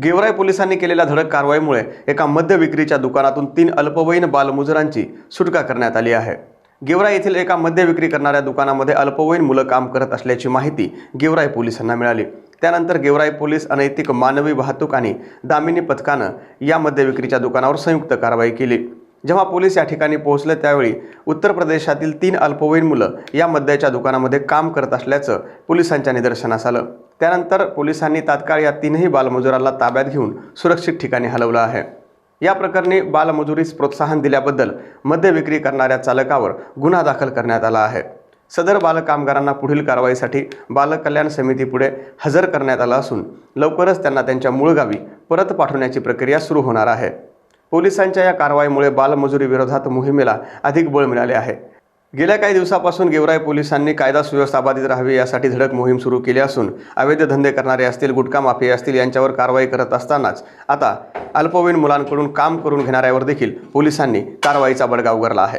गेवराई पोलिसांनी केलेल्या धडक कारवाईमुळे एका मद्य विक्रीच्या दुकानातून 3 अल्पवयीन बालमजुरांची सुटका करण्यात आली आहे। गेवराई येथील एका मद्य विक्री करणाऱ्या दुकानामध्ये अल्पवयीन मुलं काम करत असल्याची माहिती गेवराई पोलिसांना मिळाली। त्यानंतर गेवराई पोलीस अनैतिक मानवी वाहतूक आणि दामिनी पथकानं या मद्य विक्रीच्या दुकानावर संयुक्त कारवाई केली। जेव्हा पोलीस या ठिकाणी पोहोचले त्यावेळी उत्तर प्रदेशातील 3 अल्पवयीन मुलं या मद्याच्या दुकानामध्ये काम करत असल्याचं पोलिसांच्या निदर्शनास आलं। त्यानंतर पोलिसांनी तात्काळ या 3ही बालमजुरांना ताब्यात घेऊन सुरक्षित ठिकाणी हलवलं आहे। या प्रकरणी बालमजुरीस प्रोत्साहन दिल्याबद्दल मद्य विक्री करणाऱ्या चालकावर गुन्हा दाखल करण्यात आला आहे। सदर बालकामगारांना पुढील कारवाईसाठी बाल कल्याण समितीपुढे हजर करण्यात आलं असून लवकरच त्यांना त्यांच्या मूळ गावी परत पाठवण्याची प्रक्रिया सुरू होणार आहे। पोलिसांच्या या कारवाईमुळे बालमजुरी विरोधात मोहिमेला अधिक बळ मिळाले आहे। गेल्या काही दिवसापासून गेवराई पोलिसांनी कायदा सुव्यवस्था बाधित राहावी यासाठी धडक मोहीम सुरू केली असून अवैध धंदे करणारे असतील, गुटखा माफिया असतील यांच्यावर कारवाई करत असतानाच आता अल्पवयीन मुलांकडून काम करून घेणाऱ्यावर देखील पोलिसांनी कारवाईचा बडगा उगारला आहे।